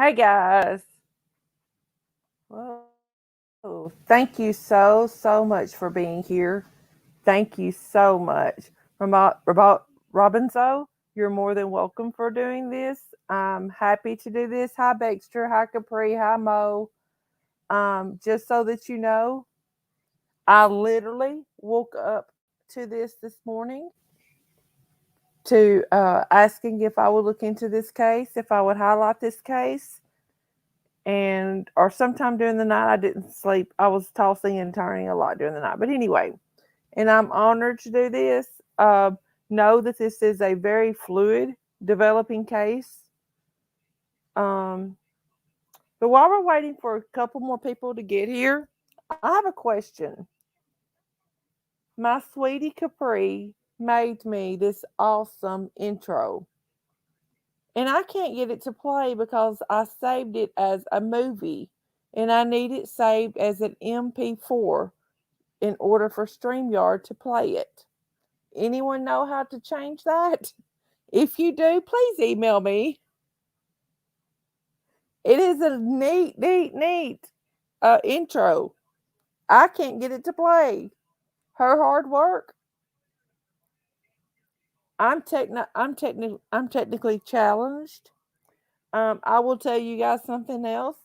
Hey guys. Whoa. Thank you so much for being here. Thank you so much. Robinzo, you're more than welcome for doing this. I'm happy to do this. Hi Baxter, hi Capri, hi Mo. Just so that you know, I literally woke up to this morning to asking if I would look into this case, if I would highlight this case, and or sometime during the night I didn't sleep. I was tossing and turning a lot during the night. But anyway, and I'm honored to do this. Uh, know that this is a very fluid developing case. Um, but while we're waiting for a couple more people to get here, I have a question. My sweetie Capri made me this awesome intro, and I can't get it to play because I saved it as a movie, and I need it saved as an MP4 in order for StreamYard to play it. Anyone know how to change that? If you do, please email me. It is a neat intro. I can't get it to play. Her hard work. I'm technically challenged. I will tell you guys something else.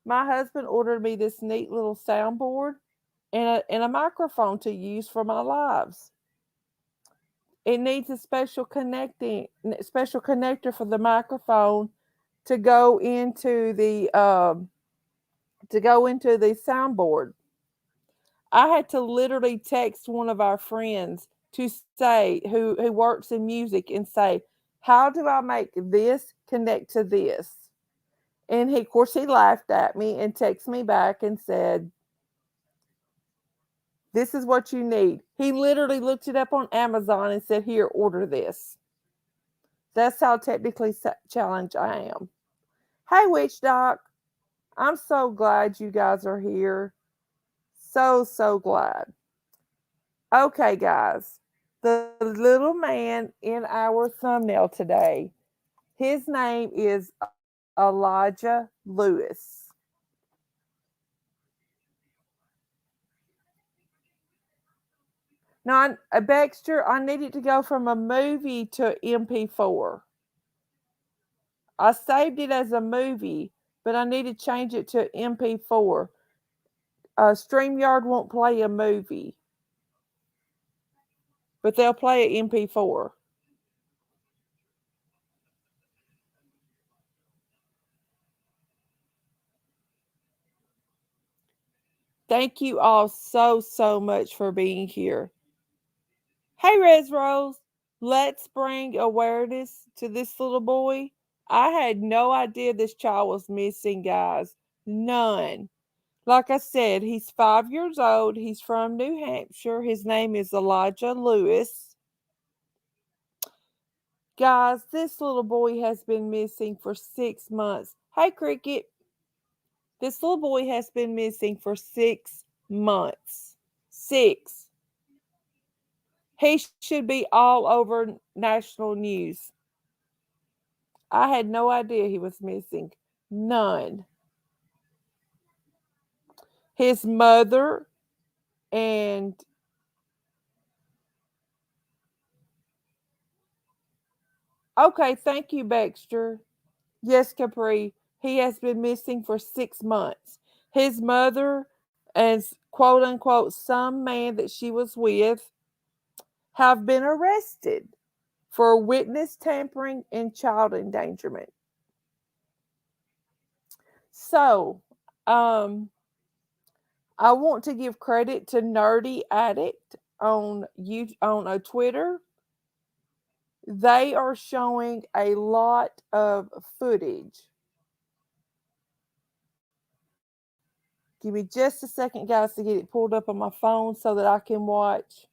My husband ordered me this neat little soundboard and a microphone to use for my lives. It needs a special connector for the microphone to go into the soundboard. I had to literally text one of our friends to say who works in music and say, how do I make this connect to this? And he, of course, he laughed at me and texted me back and said, this is what you need. He literally looked it up on Amazon and said, here, order this. That's how technically challenged I am. Hey, Witch Doc. I'm so glad you guys are here. So glad. Okay, guys. The little man in our thumbnail today, his name is Elijah Lewis. Now, Baxter, I needed to go from a movie to MP4. I saved it as a movie, but I need to change it to MP4. StreamYard won't play a movie, but they'll play an MP4. Thank you all so much for being here. Hey, Res Rose, let's bring awareness to this little boy. I had no idea this child was missing, guys. None. Like I said, he's 5 years old. He's from New Hampshire. His name is Elijah Lewis. Guys, this little boy has been missing for 6 months. Hey, Cricket. This little boy has been missing for 6 months. Six. He should be all over national news. I had no idea he was missing. None. His mother and okay, thank you, Baxter. Yes, Capri. He has been missing for 6 months. His mother and quote unquote some man that she was with have been arrested for witness tampering and child endangerment. So, um, I want to give credit to Nerdy Addict on a Twitter. They are showing a lot of footage. Give me just a second, guys, to get it pulled up on my phone so that I can watch.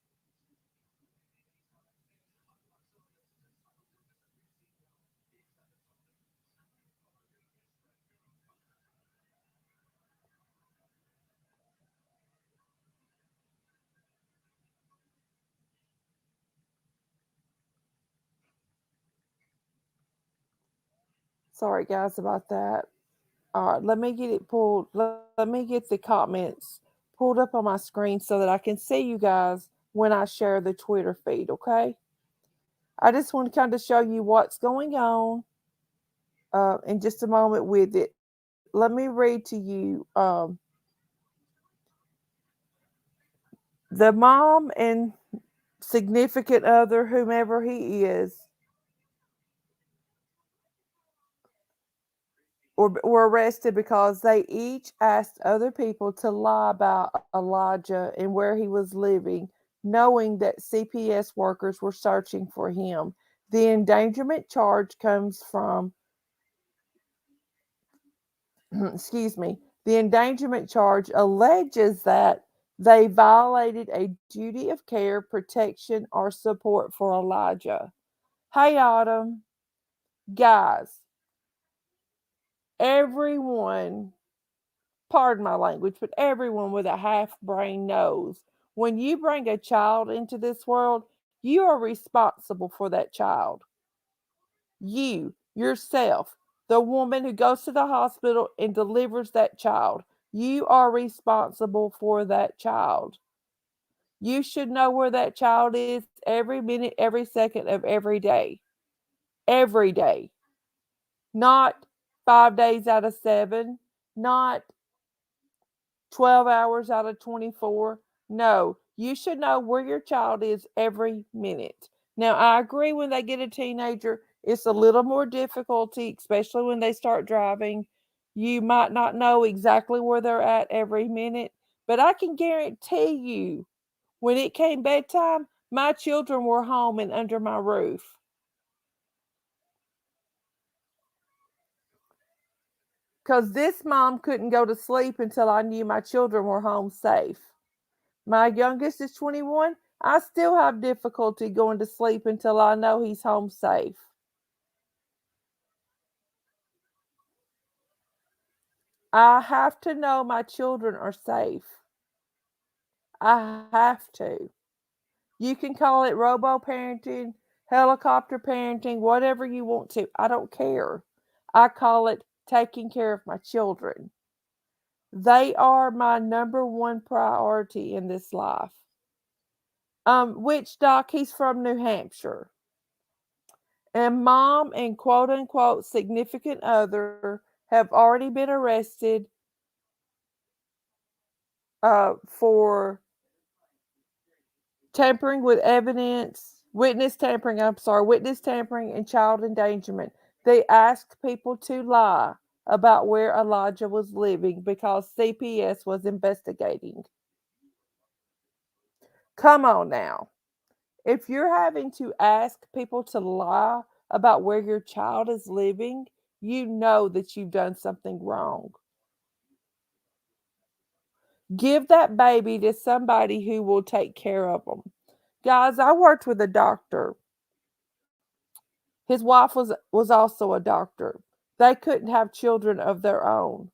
Sorry, guys, about that. All right, let me get it pulled. Let me get the comments pulled up on my screen so that I can see you guys when I share the Twitter feed, okay? I just want to kind of show you what's going on in just a moment with it. Let me read to you the mom and significant other, whomever he is, were arrested because they each asked other people to lie about Elijah and where he was living, knowing that CPS workers were searching for him. The endangerment charge comes from, excuse me, the endangerment charge alleges that they violated a duty of care, protection, or support for Elijah. Hey, Autumn, guys, everyone, pardon my language, but everyone with a half brain knows when you bring a child into this world, you are responsible for that child. You, yourself, the woman who goes to the hospital and delivers that child, you are responsible for that child. You should know where that child is every minute, every second of every day. Every day. Not 5 days out of 7, not 12 hours out of 24. No, you should know where your child is every minute. Now, I agree when they get a teenager, it's a little more difficulty, especially when they start driving. You might not know exactly where they're at every minute, but I can guarantee you when it came bedtime, my children were home and under my roof. Because this mom couldn't go to sleep until I knew my children were home safe. My youngest is 21. I still have difficulty going to sleep until I know he's home safe. I have to know my children are safe. I have to. You can call it robo parenting, helicopter parenting, whatever you want to. I don't care. I call it taking care of my children. They are my number one priority in this life. Which Doc? He's from New Hampshire. And mom and quote unquote significant other have already been arrested for tampering with evidence, witness tampering and child endangerment. They asked people to lie about where Elijah was living because CPS was investigating. Come on now. If you're having to ask people to lie about where your child is living, you know that you've done something wrong. Give that baby to somebody who will take care of them. Guys, I worked with a doctor. His wife was also a doctor. They couldn't have children of their own.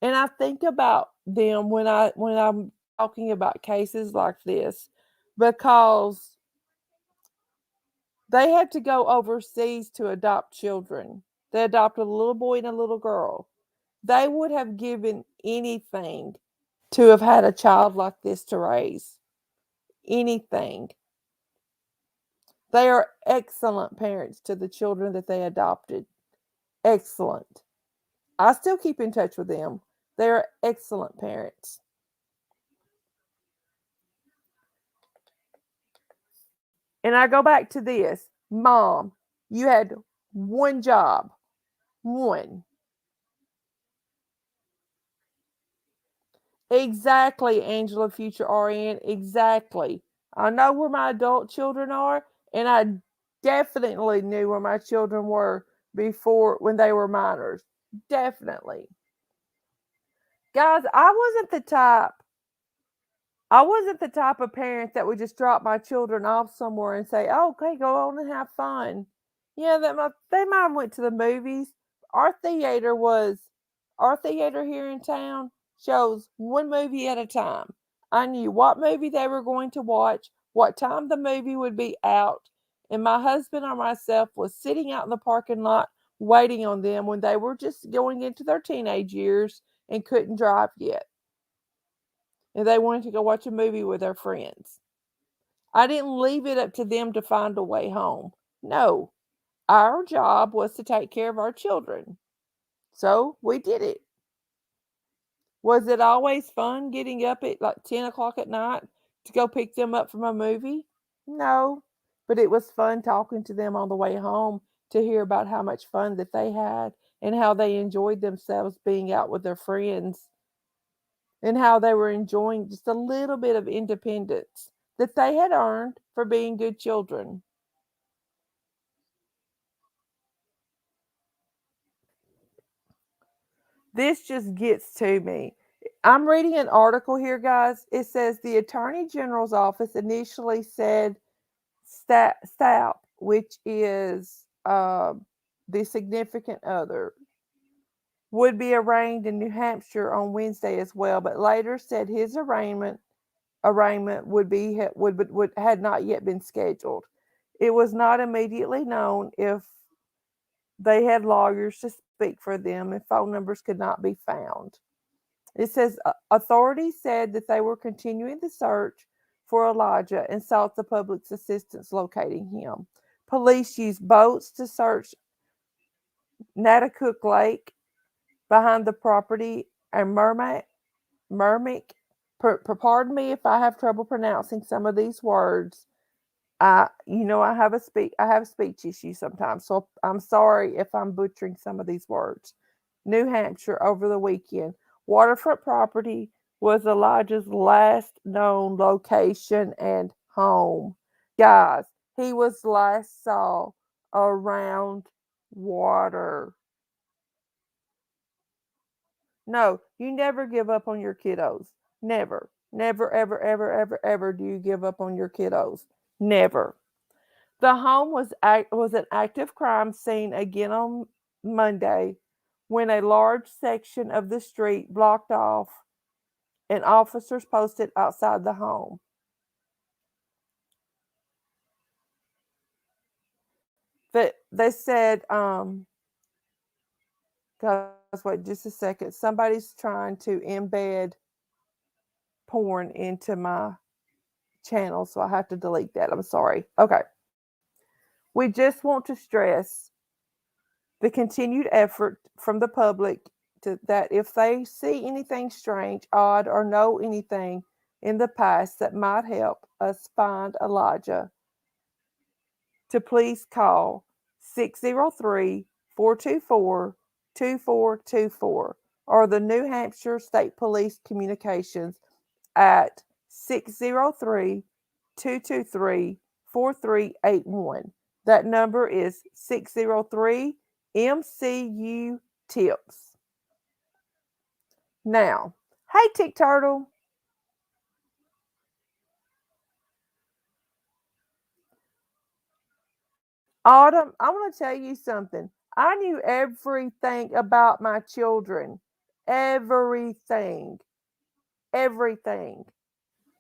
And I think about them when I'm talking about cases like this because they had to go overseas to adopt children. They adopted a little boy and a little girl. They would have given anything to have had a child like this to raise. Anything. They are excellent parents to the children that they adopted. Excellent. I still keep in touch with them. They are excellent parents. And I go back to this mom, you had one job, one. Exactly, Angela, future RN. Exactly. I know where my adult children are, and I definitely knew where my children were before when they were minors. Definitely. Guys, I wasn't the type of parent that would just drop my children off somewhere and say, oh, okay, go on and have fun. Yeah, they might have went to the movies. Our theater was our theater here in town shows one movie at a time. I knew what movie they were going to watch, what time the movie would be out, and my husband or myself was sitting out in the parking lot waiting on them when they were just going into their teenage years and couldn't drive yet. And they wanted to go watch a movie with their friends. I didn't leave it up to them to find a way home. No, our job was to take care of our children. So we did it. Was it always fun getting up at like 10 o'clock at night to go pick them up from a movie? No, but it was fun talking to them on the way home to hear about how much fun that they had and how they enjoyed themselves being out with their friends and how they were enjoying just a little bit of independence that they had earned for being good children. This just gets to me. I'm reading an article here, guys. It says the Attorney General's office initially said STAP, which is the significant other, would be arraigned in New Hampshire on Wednesday as well, but later said his arraignment would had not yet been scheduled. It was not immediately known if they had lawyers to speak for them and phone numbers could not be found. It says authorities said that they were continuing the search for Elijah and sought the public's assistance locating him. Police used boats to search Natticook Lake behind the property and Mermic. Pardon me if I have trouble pronouncing some of these words. I have speech issues sometimes, so I'm sorry if I'm butchering some of these words. New Hampshire over the weekend. Waterfront property was Elijah's last known location and home. Guys, he was last saw around water. No, you never give up on your kiddos. Never. Never, ever, ever, ever, ever do you give up on your kiddos. Never. The home was an active crime scene again on Monday when a large section of the street blocked off and officers posted outside the home. They said, guys, wait just a second. Somebody's trying to embed porn into my channel, so I have to delete that. I'm sorry. Okay. We just want to stress the continued effort from the public that if they see anything strange, odd, or know anything in the past that might help us find Elijah, to please call 603-424-2424 or the New Hampshire State Police Communications at 603-223-4381. That number is 603 MCU Tips. Now, hey Tick Turtle. Autumn, I want to tell you something. I knew everything about my children. Everything. Everything.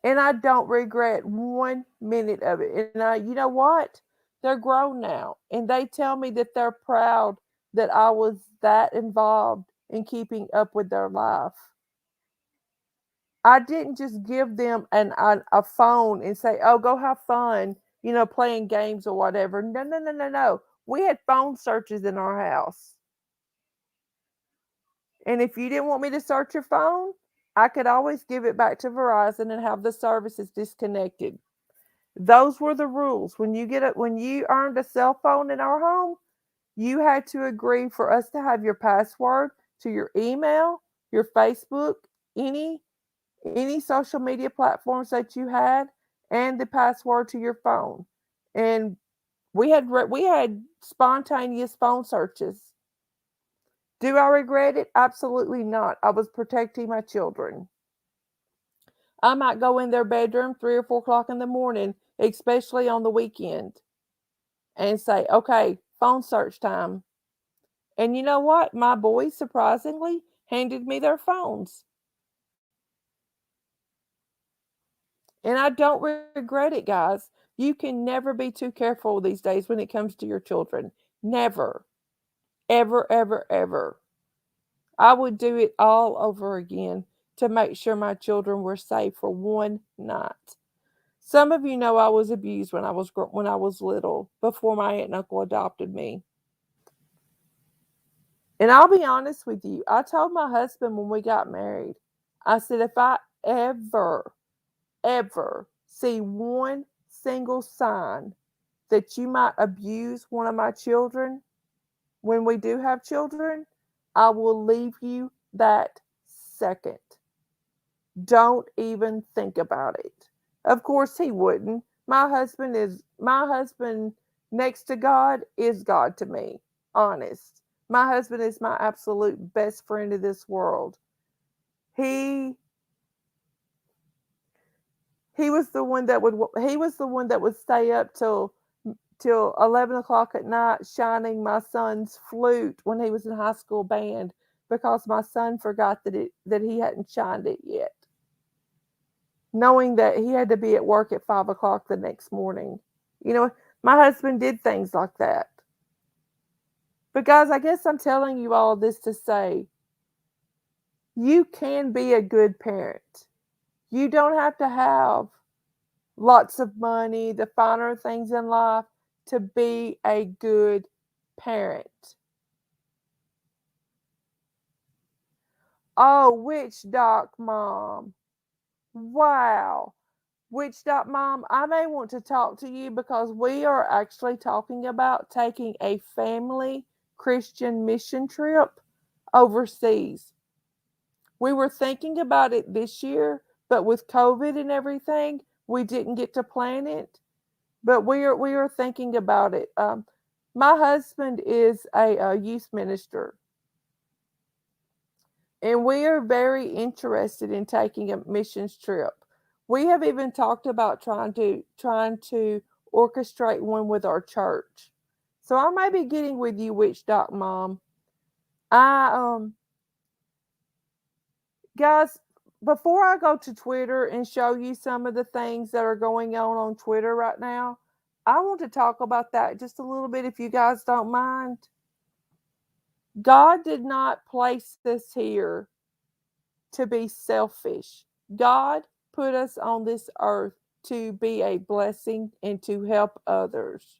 And I don't regret 1 minute of it. And you know what? They're grown now. And they tell me that they're proud that I was that involved in keeping up with their life. I didn't just give them a phone and say, oh, go have fun, playing games or whatever. No, no, no, no, no. We had phone searches in our house. And if you didn't want me to search your phone, I could always give it back to Verizon and have the services disconnected. Those were the rules. When you earned a cell phone in our home, you had to agree for us to have your password to your email, your Facebook, any social media platforms that you had, and the password to your phone. And we had spontaneous phone searches. Do I regret it? Absolutely not. I was protecting my children. I might go in their bedroom 3 or 4 o'clock in the morning, especially on the weekend, and say, okay, phone search time. And you know what? My boys surprisingly handed me their phones. And I don't regret it, guys. You can never be too careful these days when it comes to your children. Never. ever, ever, ever. I would do it all over again to make sure my children were safe for one night. Some of you know I was abused when I was little, before my aunt and uncle adopted me. And I'll be honest with you, I told my husband when we got married, I said, if I ever, ever see one single sign that you might abuse one of my children when we do have children, I will leave you that second. Don't even think about it. Of course he wouldn't. My husband next to God is God to me. Honest. My husband is my absolute best friend in this world. He he was the one that would stay up till 11 o'clock at night shining my son's flute when he was in high school band because my son forgot that he hadn't shined it yet, knowing that he had to be at work at 5 o'clock the next morning. You know, my husband did things like that. But guys, I guess I'm telling you all this to say you can be a good parent. You don't have to have lots of money, the finer things in life to be a good parent. Oh, Witch Doc Mom. Wow. Witch Doc Mom, I may want to talk to you because we are actually talking about taking a family Christian mission trip overseas. We were thinking about it this year, but with COVID and everything, we didn't get to plan it. But we are thinking about it. My husband is a youth minister, and we are very interested in taking a missions trip. We have even talked about trying to orchestrate one with our church. So I may be getting with you, Witch Doc Mom. I Guys, before I go to Twitter and show you some of the things that are going on Twitter right now, I want to talk about that just a little bit if you guys don't mind. God did not place us here to be selfish. God put us on this earth to be a blessing and to help others.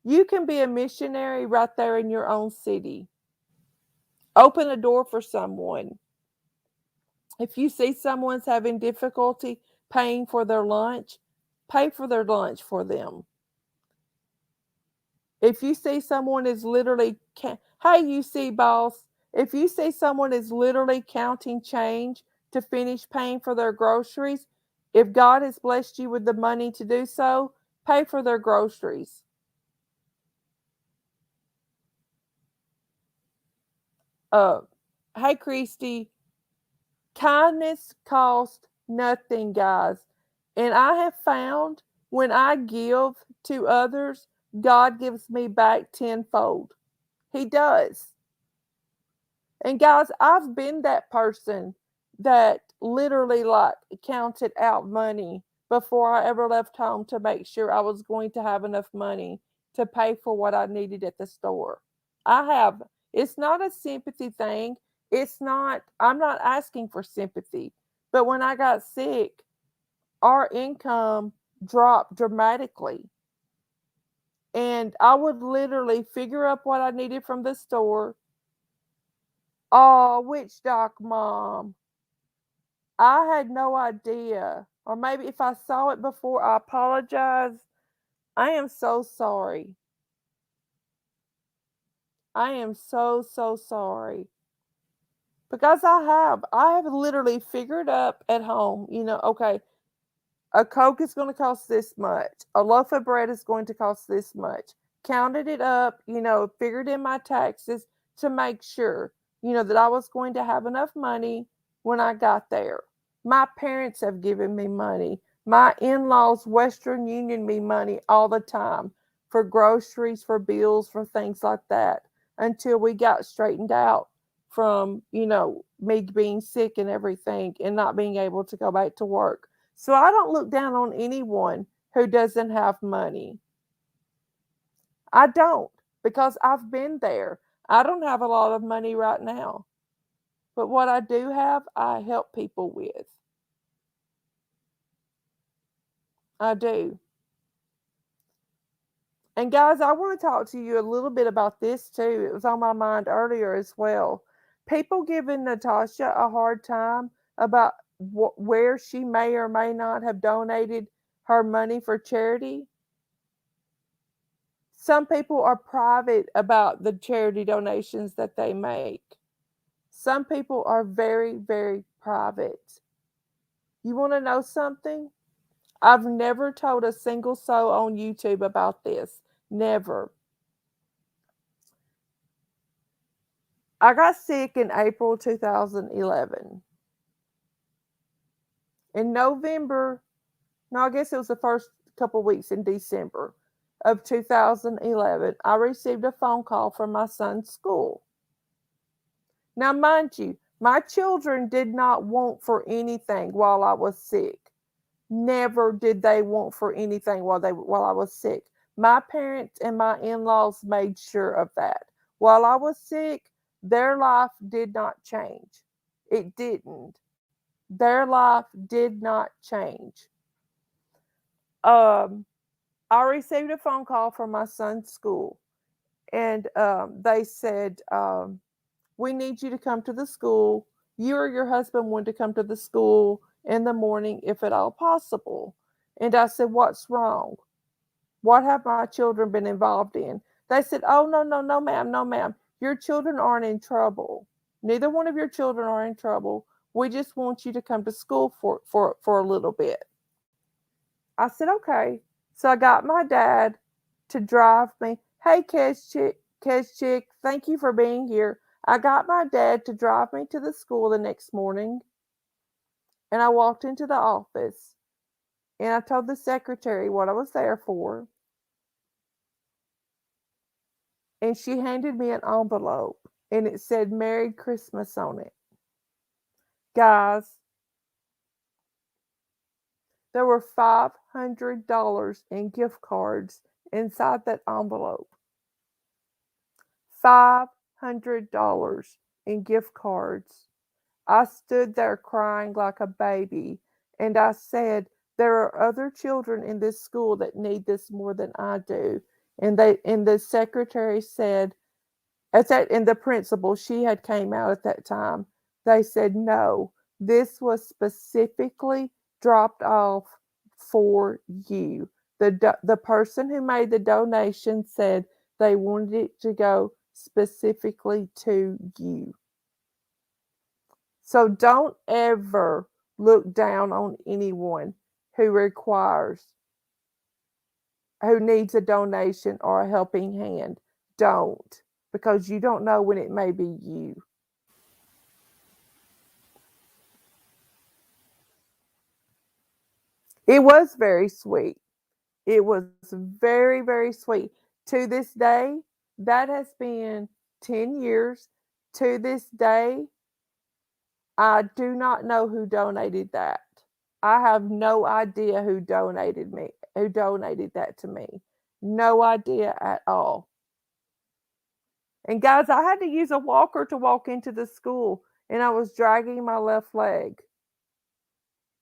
You can be a missionary right there in your own city. Open a door for someone. If you see someone's having difficulty paying for their lunch, pay for their lunch for them. If you see someone is literally, hey, you see, boss, if you see someone is literally counting change to finish paying for their groceries, if God has blessed you with the money to do so, pay for their groceries. Uh, hey, Christy, kindness costs nothing, guys. And I have found when I give to others, God gives me back tenfold. He does. And guys, I've been that person that literally like counted out money before I ever left home to make sure I was going to have enough money to pay for what I needed at the store. I have. It's not a sympathy thing. I'm not asking for sympathy. But when I got sick, our income dropped dramatically. And I would literally figure up what I needed from the store. Oh, Witch Doc Mom. I had no idea. Or maybe if I saw it before, I apologize. I am so sorry. I am so, so sorry. Because I have literally figured up at home, okay, a Coke is going to cost this much. A loaf of bread is going to cost this much. Counted it up, figured in my taxes to make sure, that I was going to have enough money when I got there. My parents have given me money. My in laws, Western Union, me money all the time for groceries, for bills, for things like that until we got straightened out from, me being sick and everything and not being able to go back to work. So I don't look down on anyone who doesn't have money. I don't. because I've been there. I don't have a lot of money right now, but what I do have, I help people with. I do. And guys, I want to talk to you a little bit about this too. It was on my mind earlier as well. People giving Natasha a hard time about where she may or may not have donated her money for charity. Some people are private about the charity donations that they make. Some people are very, very private. You want to know something? I've never told a single soul on YouTube about this. Never. I got sick in April 2011. In November, no, I guess it was the first couple weeks in December of 2011, I received a phone call from my son's school. Now, mind you, my children did not want for anything while I was sick. Never did they want for anything while I was sick. My parents and my in-laws made sure of that. While I was sick, their life did not change. It didn't. Their life did not change. Um, I received a phone call from my son's school, and they said, "We need you to come to the school. You or your husband want to come to the school in the morning, if at all possible." And I said, "What's wrong? What have my children been involved in?" They said, "Oh, no, no, no, ma'am, no, ma'am. Your children aren't in trouble. Neither one of your children are in trouble. We just want you to come to school for a little bit." I said, "Okay." So I got my dad to drive me. Hey, Chick, thank you for being here. I got my dad to drive me to the school the next morning, and I walked into the office, and I told the secretary what I was there for, and she handed me an envelope, and it said "Merry Christmas" on it. Guys, there were $500 in gift cards inside that envelope. $500 in gift cards. I stood there crying like a baby, and I said, "There are other children in this school that need this more than I do." And the secretary said, and the principal, she had came out at that time. They said, "No, this was specifically dropped off for you." The person who made the donation said they wanted it to go specifically to you. So don't ever look down on anyone who who needs a donation or a helping hand. Don't, because you don't know when it may be you. It was very sweet. It was very, very sweet. To this day, that has been 10 years. To this day, I do not know who donated that. I have no idea who donated that to me. No idea at all. And guys, I had to use a walker to walk into the school, and I was dragging my left leg.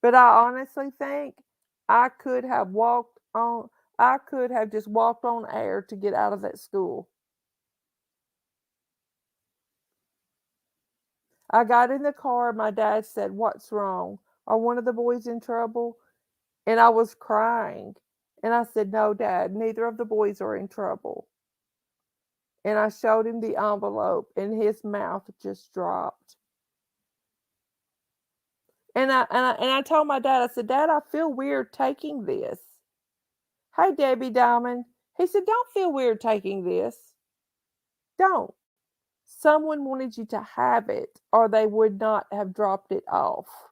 But I honestly think I could have walked on I could have just walked on air to get out of that school. I got in the car, my dad said, "What's wrong? Are one of the boys in trouble?" And I was crying. And I said, "No, Dad, neither of the boys are in trouble." And I showed him the envelope, and his mouth just dropped. And I told my dad, I said, "Dad, I feel weird taking this." "Hey, Debbie Diamond." He said, "Don't feel weird taking this. Don't. Someone wanted you to have it, or they would not have dropped it off."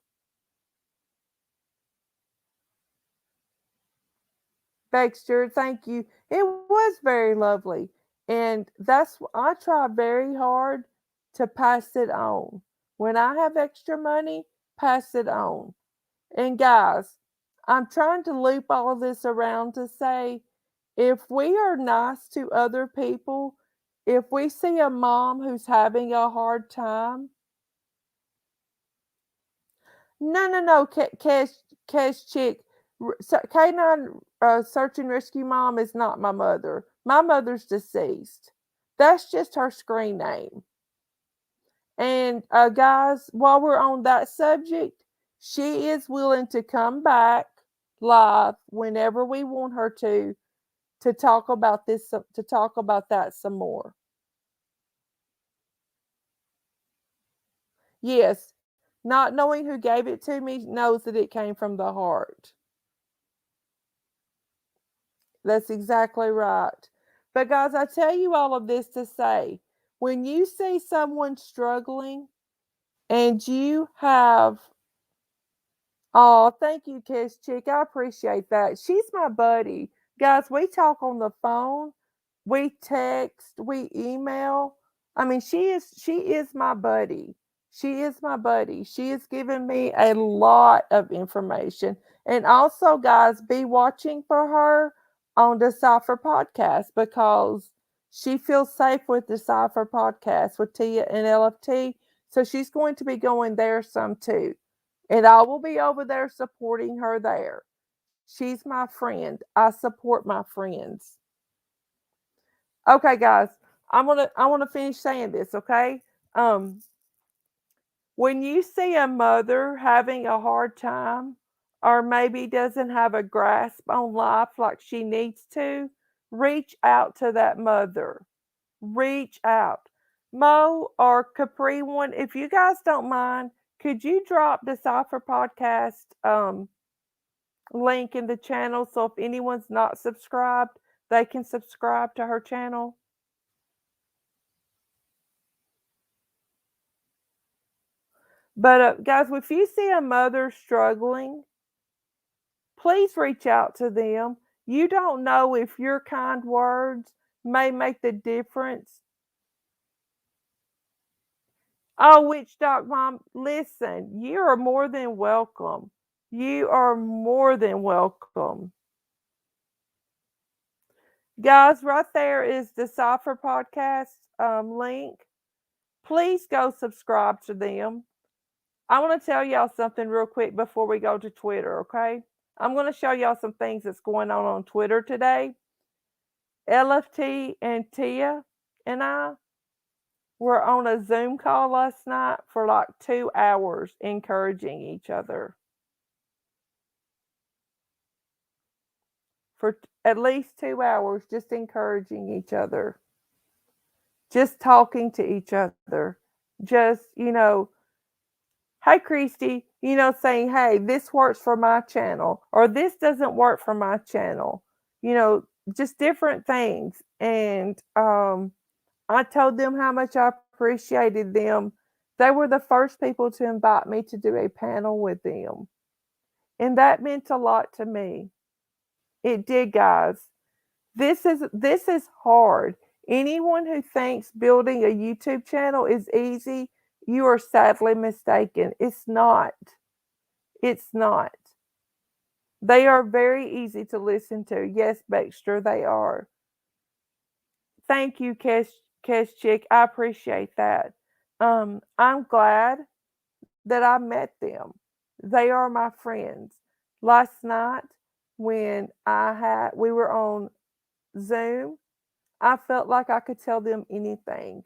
Baxter, thank you. It was very lovely. And I try very hard to pass it on. When I have extra money, pass it on. And guys, I'm trying to loop all of this around to say if we are nice to other people, if we see a mom who's having a hard time, no, no, no, Cash Chick, K9 Search and Rescue Mom is not my mother. My mother's deceased. That's just her screen name. And guys, while we're on that subject, she is willing to come back live whenever we want her to talk about this, to talk about that some more. Yes, not knowing who gave it to me knows that it came from the heart. That's exactly right. But guys, I tell you all of this to say, when you see someone struggling and you have, oh, thank you, Kiss Chick. I appreciate that. She's my buddy. Guys, we talk on the phone, we text, we email. I mean, she is my buddy. She is my buddy. She has given me a lot of information. And also, guys, be watching for her on Decipher Podcast because she feels safe with Decipher Podcast with Tia and LFT. So she's going to be going there some too. And I will be over there supporting her there. She's my friend. I support my friends. Okay, guys. I want to finish saying this, okay? Um when you see a mother having a hard time or maybe doesn't have a grasp on life like she needs to, reach out to that mother. Reach out. Mo or Capri One, if you guys don't mind, could you drop the Cipher Podcast link in the channel so if anyone's not subscribed, they can subscribe to her channel? But guys, if you see a mother struggling, please reach out to them. You don't know if your kind words may make the difference. Oh, Witch Doc Mom, listen, you are more than welcome. You are more than welcome. Guys, right there is the Cipher Podcast link. Please go subscribe to them. I want to tell y'all something real quick before we go to Twitter, okay? I'm going to show y'all some things that's going on Twitter today. LFT and Tia and I were on a Zoom call last night for like 2 hours encouraging each other. For at least 2 hours, just encouraging each other, just talking to each other, just, hey, Christy, saying, hey, this works for my channel, or this doesn't work for my channel, you know, just different things. And I told them how much I appreciated them. They were the first people to invite me to do a panel with them. And that meant a lot to me. It did, guys. This is hard. Anyone who thinks building a YouTube channel is easy, you are sadly mistaken. It's not. It's not. They are very easy to listen to. Yes, Baxter, they are. Thank you, Kesh Chick. I appreciate that. I'm glad that I met them. They are my friends. Last night when we were on Zoom, I felt like I could tell them anything.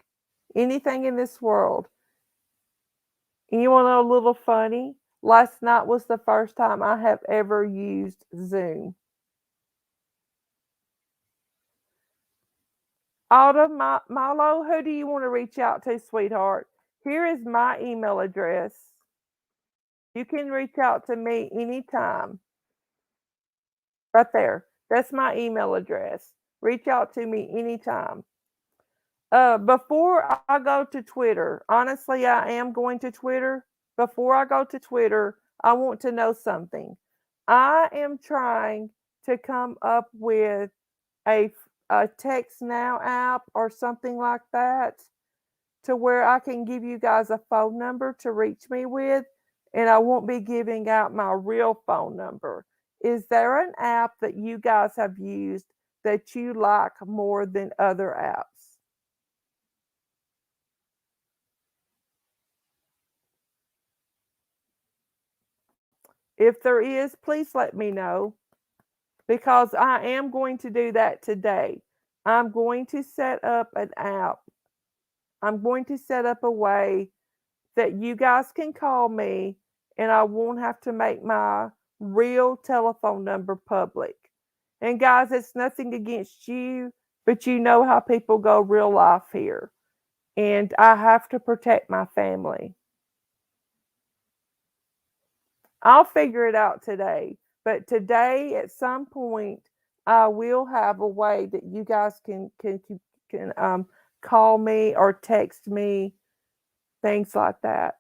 Anything in this world. And you want to know a little funny? Last night was the first time I have ever used Zoom. Autumn, Milo, who do you want to reach out to, sweetheart? Here is my email address. You can reach out to me anytime. Right there. That's my email address. Reach out to me anytime. Before I go to Twitter, honestly, I am going to Twitter. Before I go to Twitter, I want to know something. I am trying to come up with a, a text now app or something like that to where I can give you guys a phone number to reach me with, and I won't be giving out my real phone number. Is there an app that you guys have used that you like more than other apps? If there is, please let me know because I am going to do that today. I'm going to set up an app. I'm going to set up a way that you guys can call me and I won't have to make my real telephone number public. And guys, it's nothing against you, but you know how people go real life here. And I have to protect my family. I'll figure it out today. But today, at some point, I will have a way that you guys can call me or text me, things like that.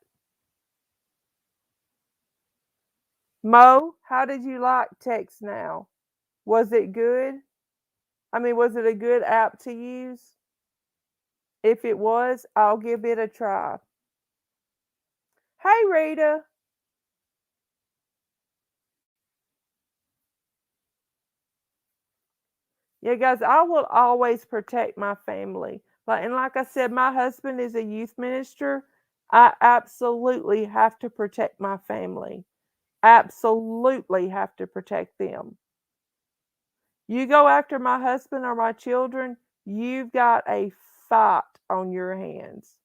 Mo, how did you like Text Now? Was it good? I mean, was it a good app to use? If it was, I'll give it a try. Hey, Rita. Yeah, guys, I will always protect my family. Like I said, my husband is a youth minister. I absolutely have to protect my family. Absolutely have to protect them. You go after my husband or my children, you've got a fight on your hands.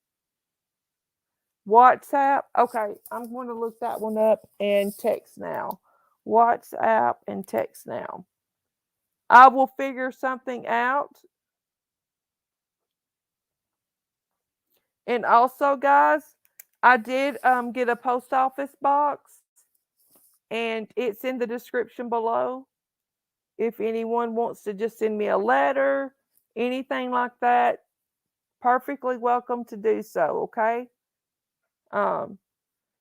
WhatsApp. Okay, I'm going to look that one up and Text Now. WhatsApp and Text Now. I will figure something out. And also, guys, I did get a post office box, and it's in the description below. If anyone wants to just send me a letter, anything like that, perfectly welcome to do so. Okay. Um,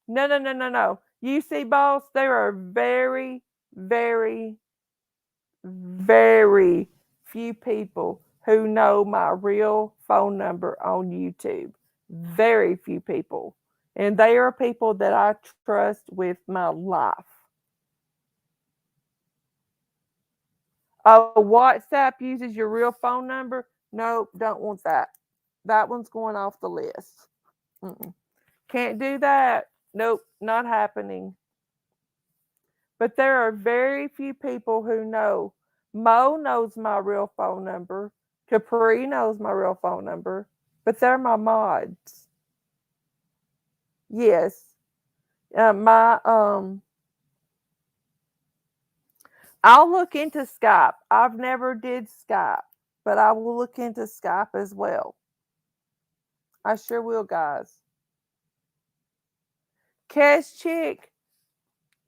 no, no, no, no, no. You see, boss, there are very, very, very few people who know my real phone number on YouTube. Very few people. And they are people that I trust with my life. WhatsApp uses your real phone number. Nope, don't want that. That one's going off the list. Mm-mm. Can't do that. Nope, not happening. But there are very few people who know. Mo knows my real phone number. Capri knows my real phone number. But they're my mods. Yes. My I'll look into Skype. I've never did Skype, but I will look into Skype as well. I sure will, guys. Cash Chick,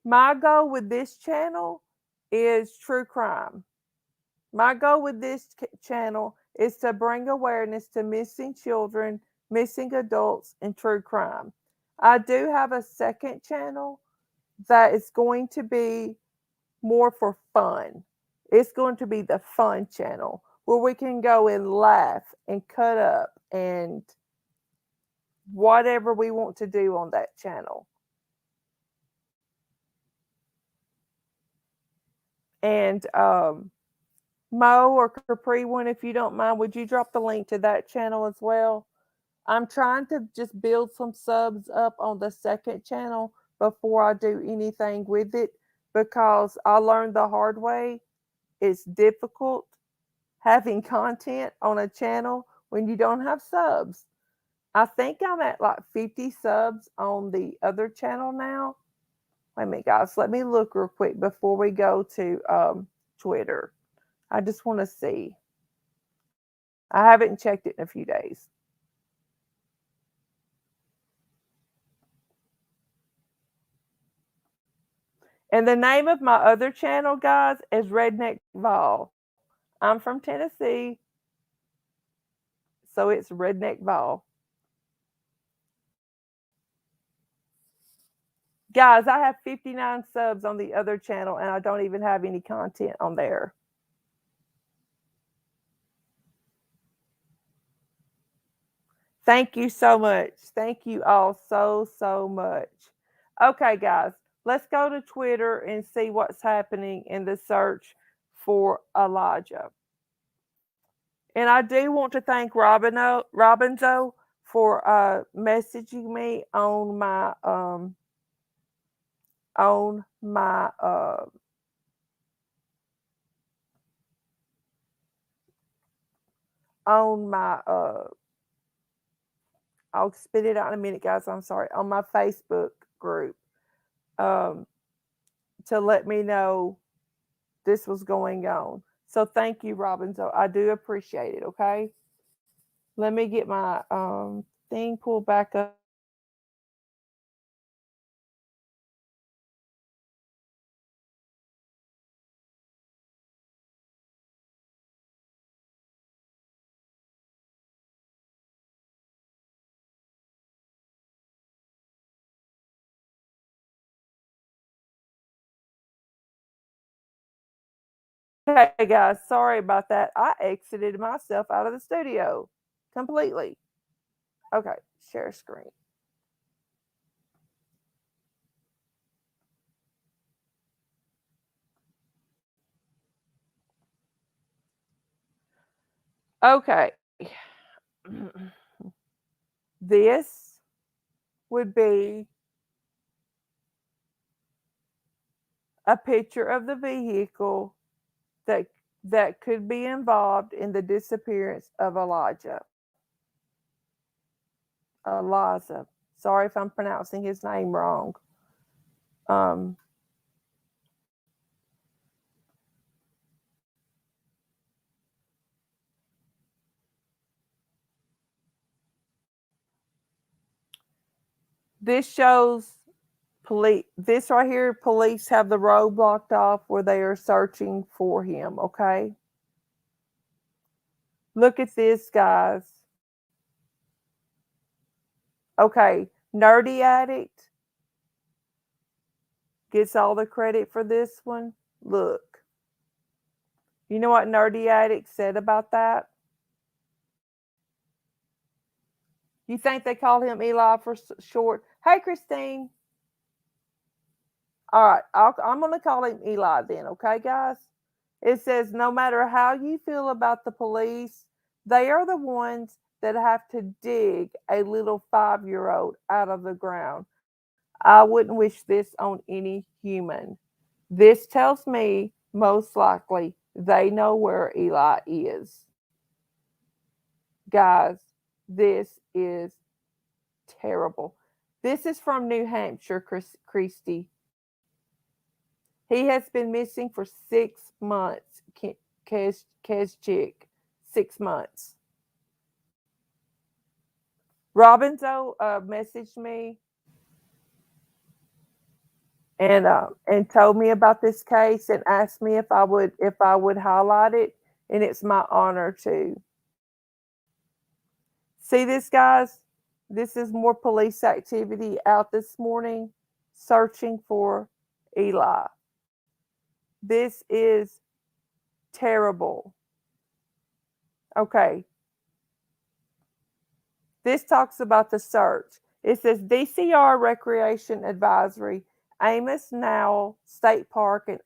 my goal with this channel is true crime. My goal with this channel is to bring awareness to missing children, missing adults, and true crime. I do have a second channel that is going to be more for fun. It's going to be the fun channel where we can go and laugh and cut up and whatever we want to do on that channel. And Mo or Capri one, if you don't mind, would you drop the link to that channel as well? I'm trying to just build some subs up on the second channel before I do anything with it because I learned the hard way. It's difficult having content on a channel when you don't have subs. I think I'm at like 50 subs on the other channel now. Wait a minute, guys. Let me look real quick before we go to Twitter. I just want to see. I haven't checked it in a few days. And the name of my other channel, guys, is Redneck Vol. I'm from Tennessee, so it's Redneck Vol. Guys, I have 59 subs on the other channel, and I don't even have any content on there. Thank you so much. Thank you all so, so much. Okay, guys, let's go to Twitter and see what's happening in the search for Elijah. And I do want to thank Robinzo for messaging me on my on my I'll spit it out in a minute, guys. I'm sorry. On my Facebook group, um, to let me know this was going on. So thank you, Robinzo. I do appreciate it. Okay. Let me get my thing pulled back up. Okay, guys, sorry about that. I exited myself out of the studio completely. Okay, share screen. Okay. This would be a picture of the vehicle that that could be involved in the disappearance of Elijah. Eliza. Sorry if I'm pronouncing his name wrong. Um, this shows police. This right here, police have the road blocked off where they are searching for him. Okay, look at this, guys. Okay, Nerdy Addict gets all the credit for this one. Look, you know what Nerdy Addict said about that? You think they called him Eli for short? Hey, Christine. All right, I'm going to call him Eli then, okay, guys? It says no matter how you feel about the police, they are the ones that have to dig a little 5-year old out of the ground. I wouldn't wish this on any human. This tells me most likely they know where Eli is. Guys, this is terrible. This is from New Hampshire, Christy. He has been missing for 6 months. Kezchik, 6 months. Robinzo messaged me and told me about this case and asked me if I would highlight it, and it's my honor to. See this, guys? This is more police activity out this morning searching for Eli. This is terrible. Okay. This talks about the search. It says DCR Recreation Advisory, Amos Nowell State Park in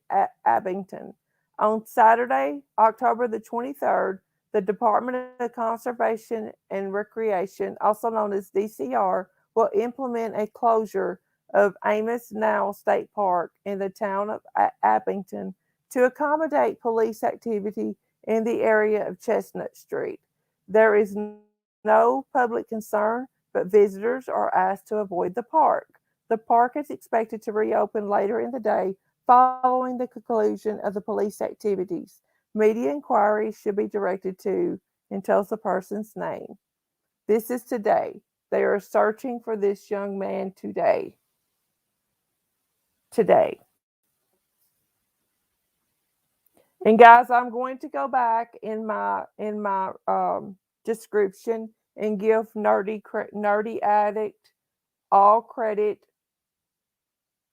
Abington. On Saturday, October the 23rd, the Department of Conservation and Recreation, also known as DCR, will implement a closure of Amos Nowell State Park in the town of Abington to accommodate police activity in the area of Chestnut Street. There is no public concern, but visitors are asked to avoid the park. The park is expected to reopen later in the day following the conclusion of the police activities. Media inquiries should be directed to and tells the person's name. This is today. They are searching for this young man today. Today. And guys, I'm going to go back in my description and give Nerdy Addict all credit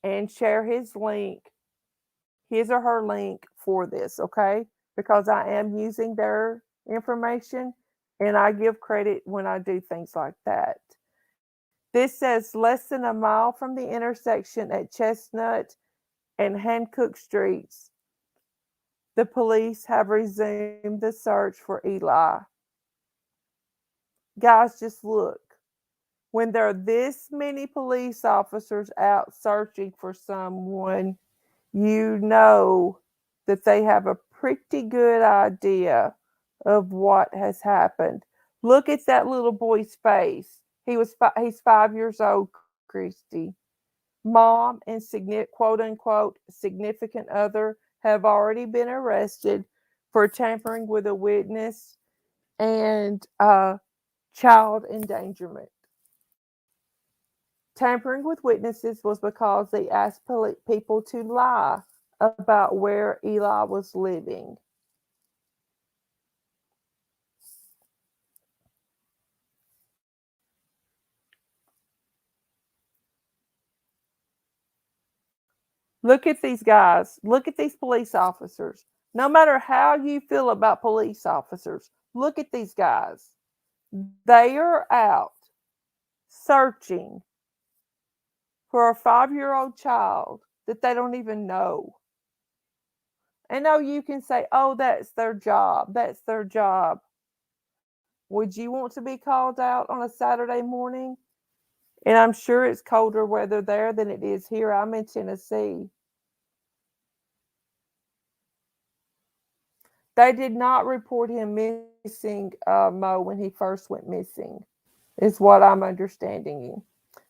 and share his or her link for this, okay? Because I am using their information and I give credit when I do things like that. This says less than a mile from the intersection at Chestnut and Hancock Streets. The police have resumed the search for Eli. Guys, just look. When there are this many police officers out searching for someone, you know that they have a pretty good idea of what has happened. Look at that little boy's face. He's 5 years old, Christy. Mom and quote unquote significant other have already been arrested for tampering with a witness and child endangerment. Tampering with witnesses was because they asked people to lie about where Eli was living. Look at these guys. Look at these police officers. No matter how you feel about police officers, look at these guys. They are out searching for a 5-year-old child that they don't even know. And no, you can say, oh, that's their job. That's their job. Would you want to be called out on a Saturday morning? And I'm sure it's colder weather there than it is here. I'm in Tennessee. They did not report him missing, Mo, when he first went missing, is what I'm understanding.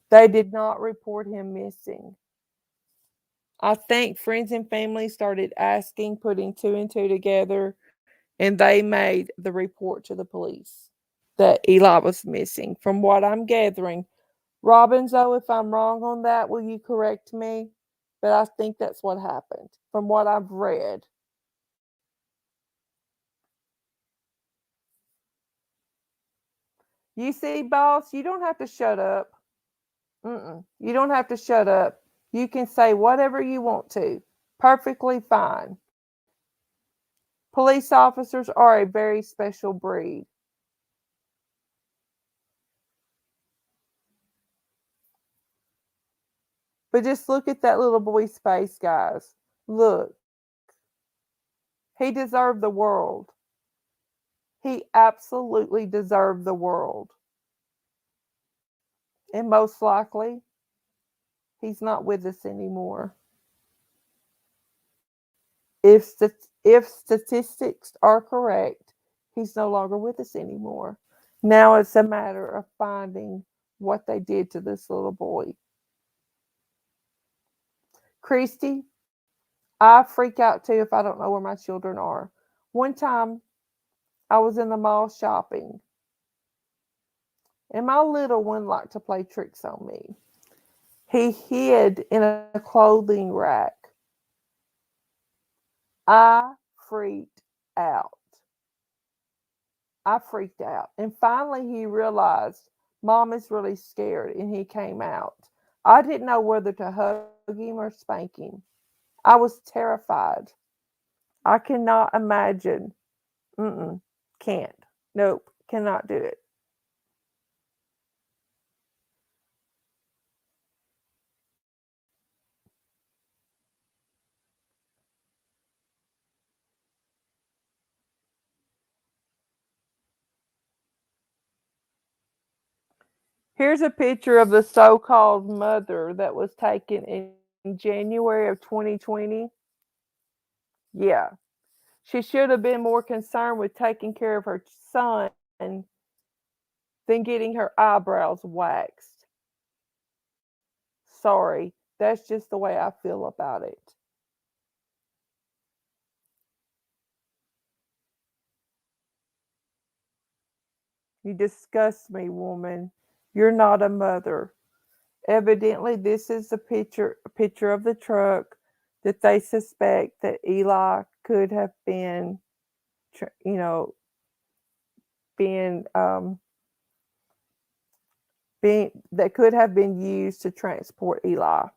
They did not report him missing. I think friends and family started asking, putting two and two together, and they made the report to the police that Eli was missing. From what I'm gathering, Robinzo, if I'm wrong on that, will you correct me? But I think that's what happened from what I've read. You see, boss, you don't have to shut up. You don't have to shut up. You can say whatever you want to. Perfectly fine. Police officers are a very special breed. But just look at that little boy's face, guys. Look. He deserved the world. He absolutely deserved the world. And most likely, he's not with us anymore. If statistics are correct, he's no longer with us anymore. Now it's a matter of finding what they did to this little boy. Christy, I freak out too if I don't know where my children are. One time I was in the mall shopping, and my little one liked to play tricks on me. He hid in a clothing rack. I freaked out. I freaked out. And finally, he realized Mom is really scared and he came out. I didn't know whether to hug him or spank him. I was terrified. I cannot imagine. Can't. Nope. Cannot do it. Here's a picture of the so called mother that was taken in January of 2020. Yeah. She should have been more concerned with taking care of her son than getting her eyebrows waxed. Sorry, that's just the way I feel about it. You disgust me, woman. You're not a mother. Evidently, this is a picture of the truck that they suspect that Eli could have been, you know, being being that could have been used to transport Eli.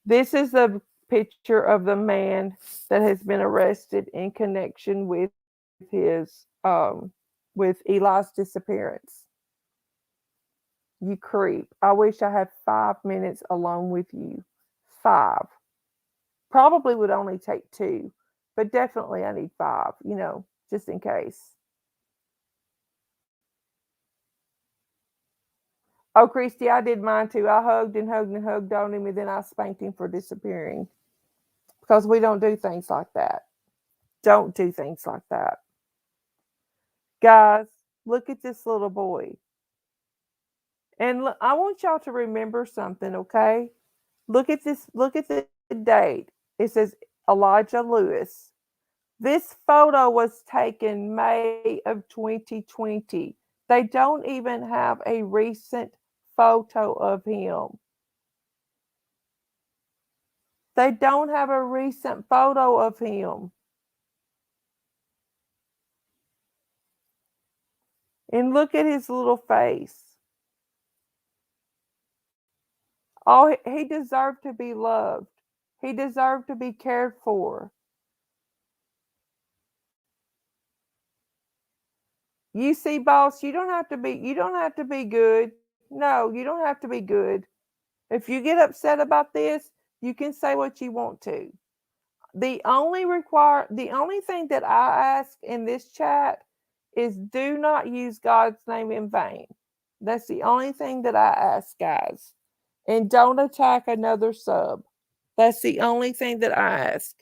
This is a picture of the man that has been arrested in connection with his with Eli's disappearance. You creep. I wish I had 5 minutes alone with you. Five. Probably would only take two. but definitely I need 5, just in case. Oh, Christy, I did mine too. I hugged and hugged and hugged on him, and then I spanked him for disappearing because we don't do things like that. Don't do things like that. Guys, look at this little boy. And look, I want y'all to remember something, okay? Look at this. Look at the date. It says Elijah Lewis. This photo was taken May of 2020. They don't even have a recent photo of him. They don't have a recent photo of him. And look at his little face. Oh, he deserved to be loved. He deserved to be cared for. You see, boss, you don't have to be good. No, you don't have to be good. If you get upset about this, you can say what you want to. The only thing that I ask in this chat is do not use God's name in vain. That's the only thing that I ask, guys. And don't attack another sub. That's the only thing that I ask.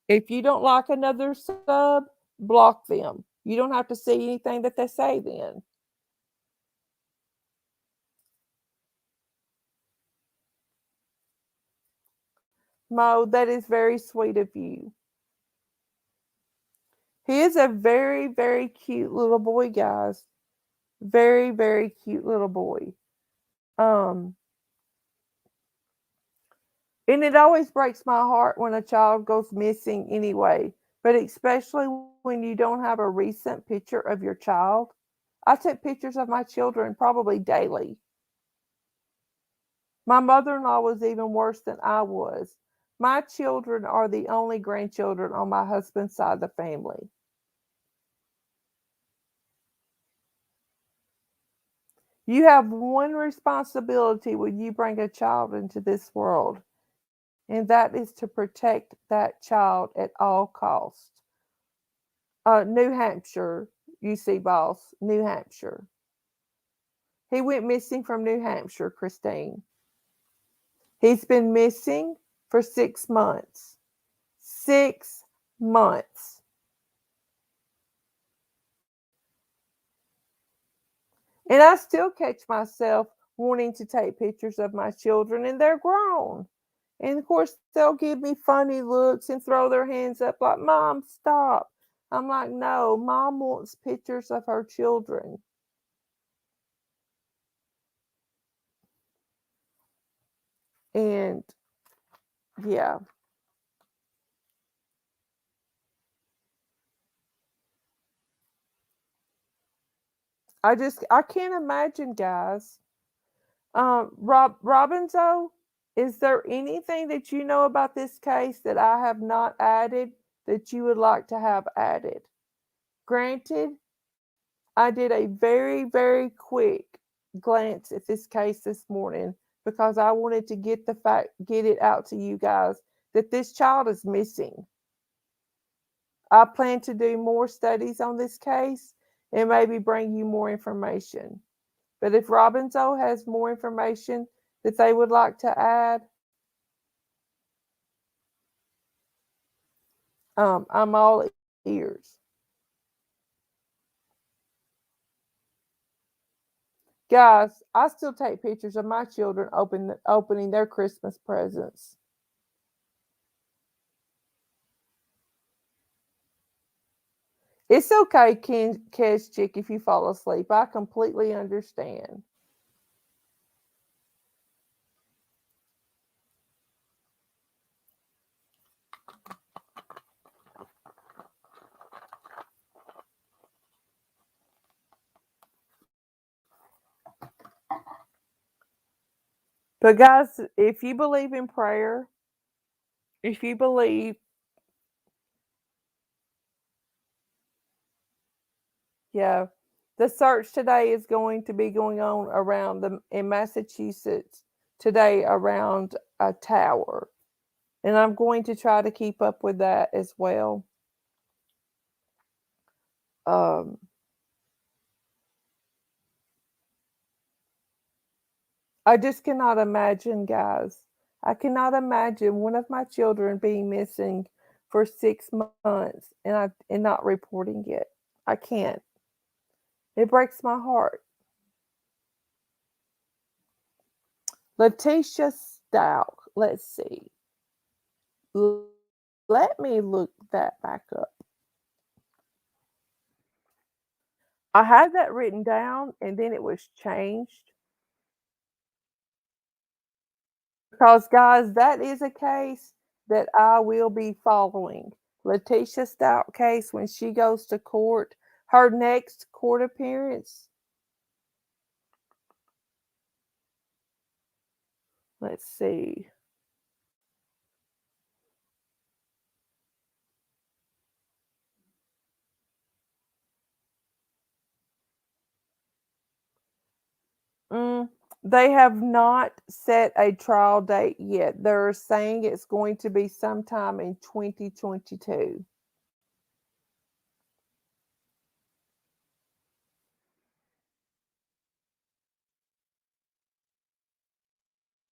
If you don't like another sub, block them. You don't have to see anything that they say then. Mo, that is very sweet of you. He is a very, very cute little boy, guys. Very, very cute little boy. Um, and it always breaks my heart when a child goes missing anyway, but especially when you don't have a recent picture of your child. I take pictures of my children probably daily. My mother in law was even worse than I was. My children are the only grandchildren on my husband's side of the family. You have one responsibility when you bring a child into this world, and that is to protect that child at all costs. New Hampshire, you see, boss, New Hampshire. He went missing from New Hampshire, Christine. He's been missing for 6 months. 6 months. And I still catch myself wanting to take pictures of my children, and they're grown. And of course, they'll give me funny looks and throw their hands up like, Mom, stop. I'm like, no, Mom wants pictures of her children. And yeah, I can't imagine, guys. Robinzo, is there anything that you know about this case that I have not added that you would like to have added? Granted, I did a very, very quick glance at this case this morning because I wanted to get it out to you guys that this child is missing. I plan to do more studies on this case and maybe bring you more information. But if Robinzo has more information that they would like to add, I'm all ears. Guys, I still take pictures of my children opening their Christmas presents. It's okay, Chick, if you fall asleep. I completely understand. But guys, if you believe in prayer, if you believe, yeah, the search today is going to be going on around in Massachusetts today around a tower. And I'm going to try to keep up with that as well. Um, I just cannot imagine, guys. I cannot imagine one of my children being missing for 6 months and not reporting it. I can't. It breaks my heart. Letitia Stout. Let's see. L- Let me look that back up. I had that written down and then it was changed. Because, guys, that is a case that I will be following. Letitia Stout case, when she goes to court, her next court appearance, let's see. Mm, they have not set a trial date yet. They're saying it's going to be sometime in 2022.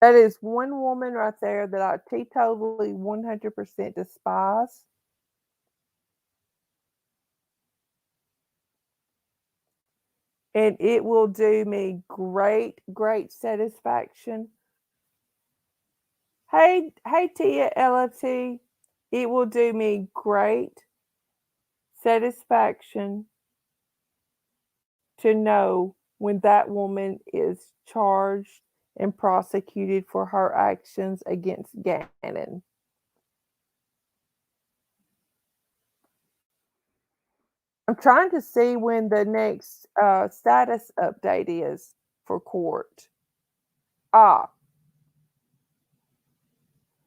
That is one woman right there that I teetotally 100% despise. And it will do me great, great satisfaction. Hey, Tia LFT, it will do me great satisfaction to know when that woman is charged and prosecuted for her actions against Gannon. I'm trying to see when the next status update is for court. Ah,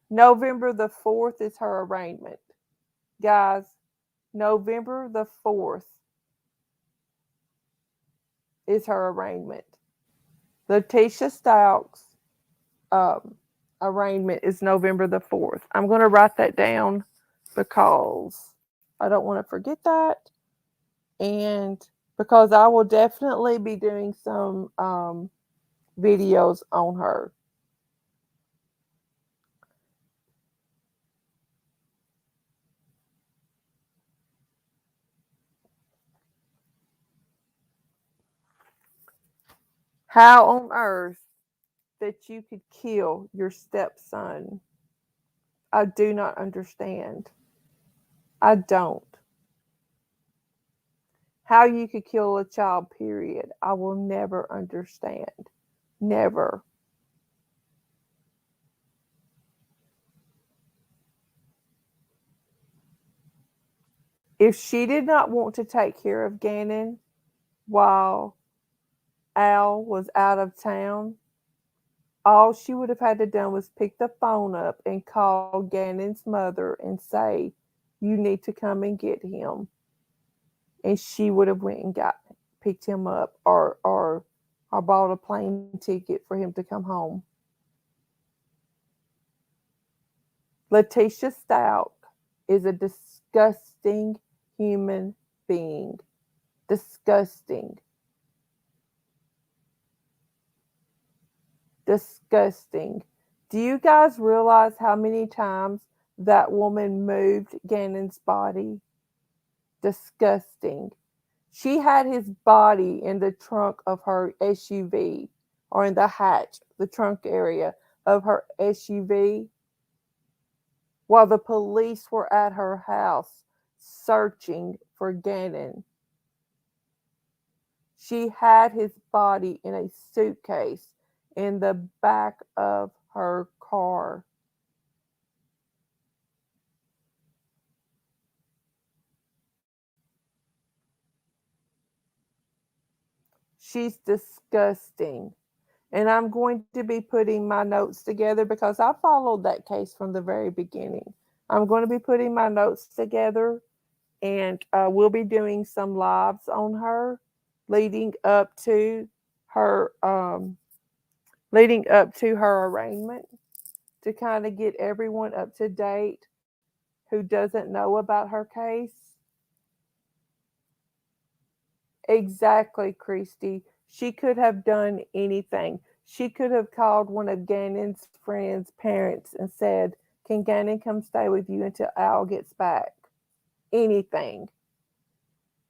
November the 4th is her arraignment. Guys, November the 4th is her arraignment. Letitia Stouts' um, arraignment is November the 4th. I'm going to write that down because I don't want to forget that. And because I will definitely be doing some videos on her. How on earth that you could kill your stepson? I do not understand. I don't. How you could kill a child, period. I will never understand. Never. If she did not want to take care of Gannon while Al was out of town, all she would have had to done was pick the phone up and call Gannon's mother and say, "You need to come and get him." And she would have went and got picked him up or bought a plane ticket for him to come home. Letitia Stout is a disgusting human being. Disgusting. Disgusting. Do you guys realize how many times that woman moved Gannon's body? Disgusting. She had his body in the trunk of her SUV or in the hatch, the trunk area of her SUV while the police were at her house searching for Gannon. She had his body in a suitcase in the back of her car. She's disgusting. And I'm going to be putting my notes together because I followed that case from the very beginning. I'm going to be putting my notes together and we'll be doing some lives on her leading up to her arraignment to kind of get everyone up to date who doesn't know about her case. Exactly, Christy. She could have done anything. She could have called one of Gannon's friends' parents and said, "Can Gannon come stay with you until Al gets back?" Anything.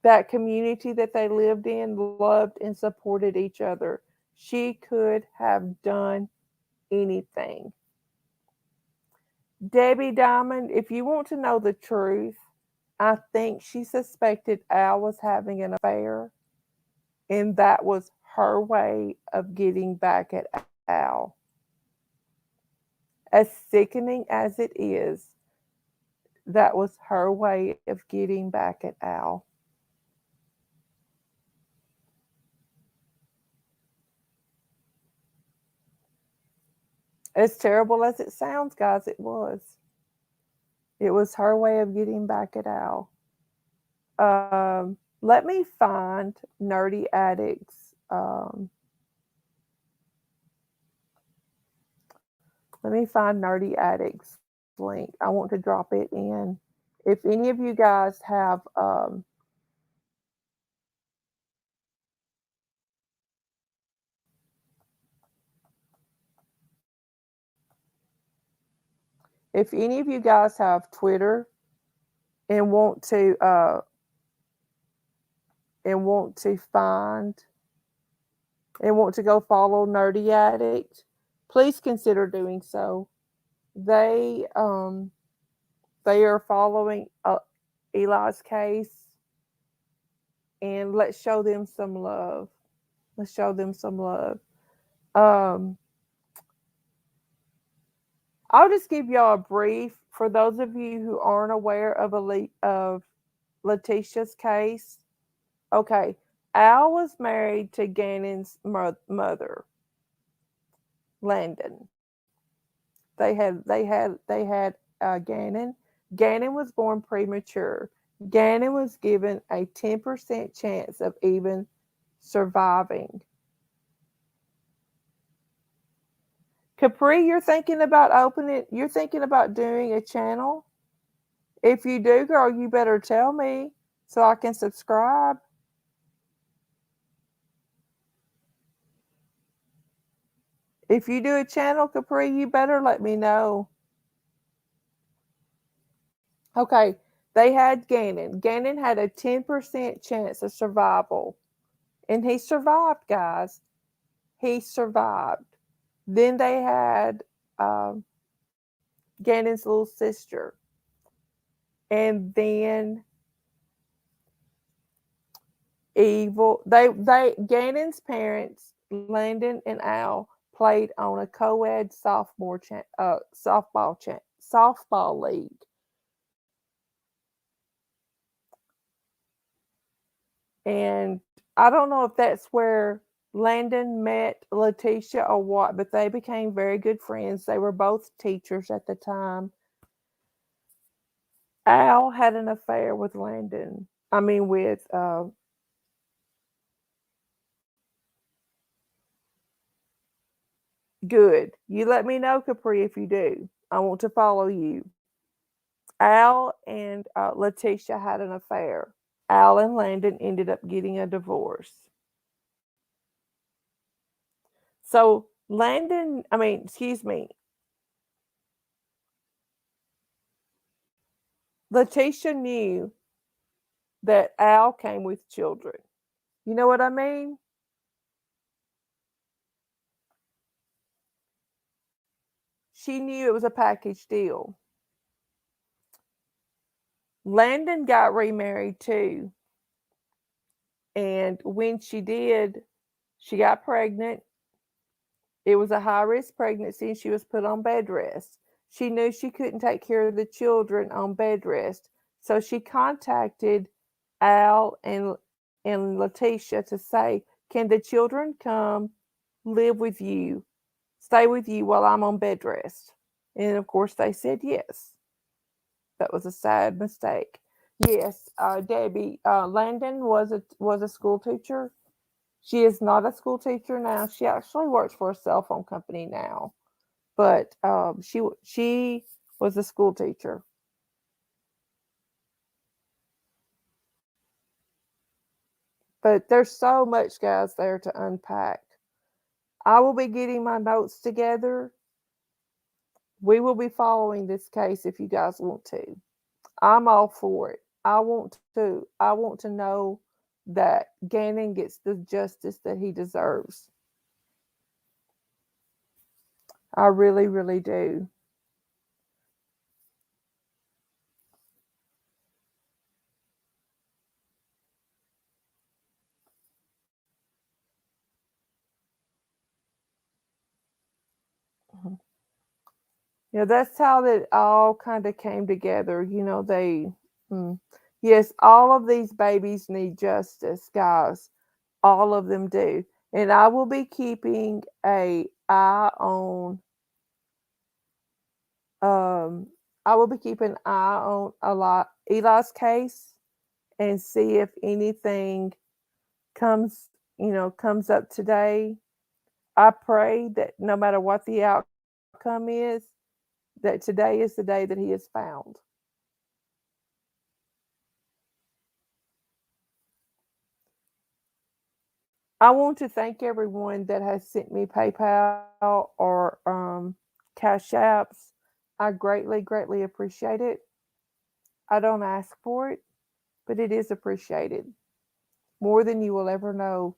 That community that they lived in loved and supported each other. She could have done anything. Debbie Diamond, if you want to know the truth, I think she suspected Al was having an affair, and that was her way of getting back at Al. As sickening as it is, that was her way of getting back at Al. As terrible as it sounds, guys, it was. It was her way of getting back at Al. Let me find Nerdy Addicts. Let me find Nerdy Addicts link. I want to drop it in. If any of you guys have, if any of you guys have Twitter and want to, and want to find and want to go follow Nerdy Addict, please consider doing so. They um they are following Eli's case, and let's show them some love. Let's show them some love. Um, I'll just give y'all a brief for those of you who aren't aware of Letitia's case. Okay, Al was married to Gannon's mother, Landon. They had Gannon. Gannon was born premature. Gannon was given a 10% chance of even surviving. Capri, you're thinking about doing a channel. If you do, girl, you better tell me so I can subscribe. If you do a channel, Capri, you better let me know. Okay, they had Gannon. Gannon had a 10% chance of survival. And he survived, guys. He survived. Then they had um, Gannon's little sister. And then Gannon's parents, Landon and Al, played on a co-ed softball league. And I don't know if that's where Landon met Letitia or what, but they became very good friends. They were both teachers at the time. Al had an affair with Landon. I mean, with good. You let me know, Capri, if you do. I want to follow you. Al and Letitia had an affair. Al and Landon ended up getting a divorce. So excuse me, Letitia knew that Al came with children. You know what I mean? She knew it was a package deal. Landon got remarried too. And when she did, she got pregnant. It was a high risk pregnancy and she was put on bed rest. She knew she couldn't take care of the children on bed rest. So she contacted Al and Letitia to say, "Can the children come live with you, stay with you while I'm on bed rest?" And of course, they said yes. That was a sad mistake. Yes, Debbie, Landon was a school teacher. She is not a school teacher now. She actually works for a cell phone company now, but she was a school teacher. But there's so much, guys, there to unpack. I will be getting my notes together. We will be following this case if you guys want to. I'm all for it. I want to. I want to know that Gannon gets the justice that he deserves. I really, really do. Mhm. Yeah, that's how that all kind of came together. Mm, yes, all of these babies need justice, guys. All of them do. And I will be keeping a eye on um I will be keeping an eye on a lot Eli's case and see if anything comes, comes up today. I pray that no matter what the outcome is, that today is the day that he is found. I want to thank everyone that has sent me PayPal or Cash Apps. I greatly, greatly appreciate it. I don't ask for it, but it is appreciated more than you will ever know.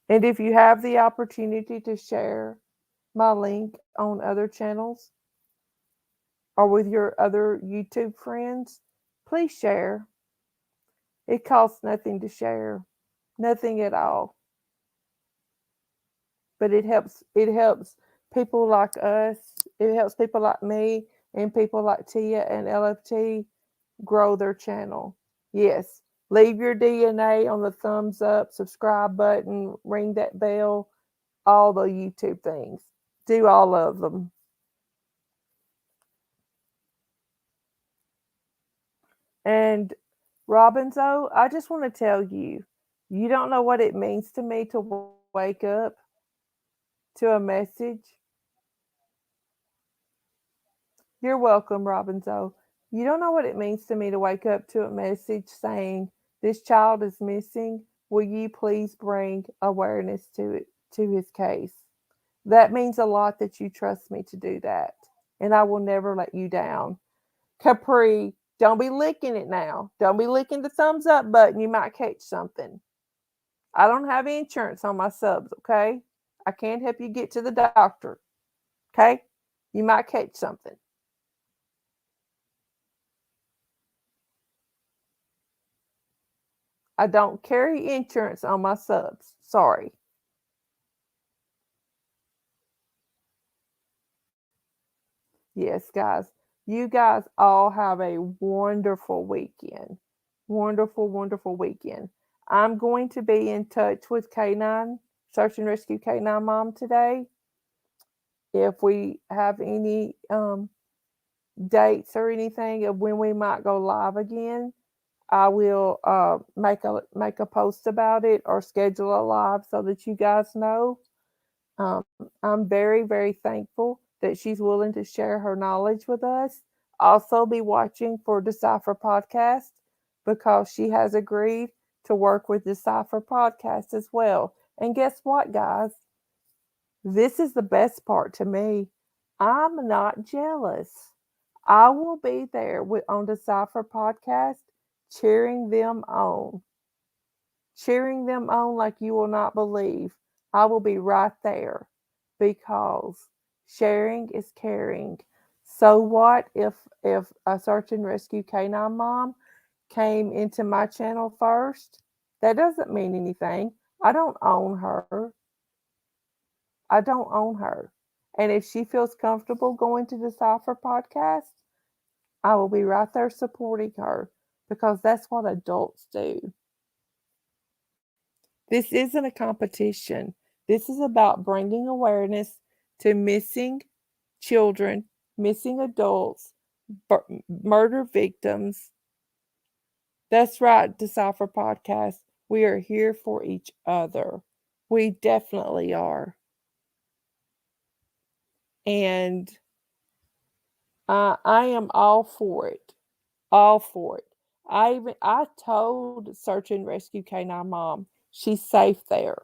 And if you have the opportunity to share my link on other channels or with your other YouTube friends, please share. It costs nothing to share, nothing at all. But it helps people like us, it helps people like me and people like Tia and LFT grow their channel. Yes, leave your DNA on the thumbs up, subscribe button, ring that bell, all the YouTube things. Do all of them. And Robinzo, I just want to tell you, you don't know what it means to me to wake up to a message. You're welcome, Robinzo. You don't know what it means to me to wake up to a message saying, "This child is missing. Will you please bring awareness to his case?" That means a lot that you trust me to do that. And I will never let you down. Capri, don't be licking it now. Don't be licking the thumbs up button. You might catch something. I don't have insurance on my subs, okay? I can't help you get to the doctor, okay? You might catch something. I don't carry insurance on my subs. Sorry. Yes, guys. You guys all have a wonderful weekend. Wonderful, wonderful weekend. I'm going to be in touch with K9, Search and Rescue K9 Mom today. If we have any dates or anything of when we might go live again, I will make a post about it or schedule a live so that you guys know. Um, I'm very, very thankful that she's willing to share her knowledge with us. Also, be watching for Decipher Podcast because she has agreed to work with Decipher Podcast as well. And guess what, guys? This is the best part to me. I'm not jealous. I will be there on Decipher Podcast cheering them on. Cheering them on like you will not believe. I will be right there because sharing is caring. So what if a search and rescue canine mom came into my channel first? That doesn't mean anything. I don't own her. I don't own her. And if she feels comfortable going to the Decipher podcast, I will be right there supporting her because that's what adults do. This isn't a competition. This is about bringing awareness to missing children, missing adults, murder victims. That's right, Decipher Podcast. We are here for each other. We definitely are. And I am all for it. All for it. I told Search and Rescue K9 Mom, she's safe there.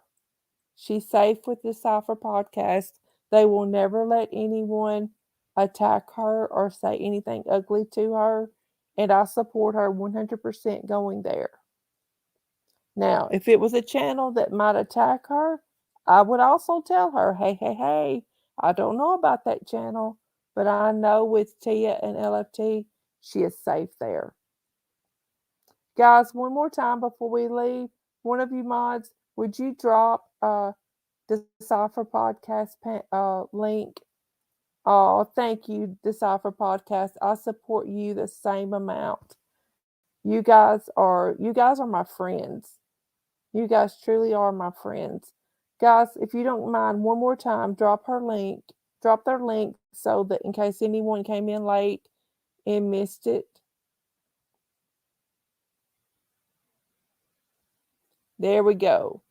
She's safe with the Cypher podcast. They will never let anyone attack her or say anything ugly to her, and I support her 100% going there. Now, if it was a channel that might attack her, I would also tell her, hey, hey, hey, I don't know about that channel, but I know with Tia and LFT, she is safe there. Guys, one more time before we leave, one of you mods, would you drop Decipher Podcast link? Oh, thank you, Decipher Podcast. I support you the same amount. You guys are my friends. You guys truly are my friends. Guys, if you don't mind, one more time, drop their link so that in case anyone came in late and missed it. There we go.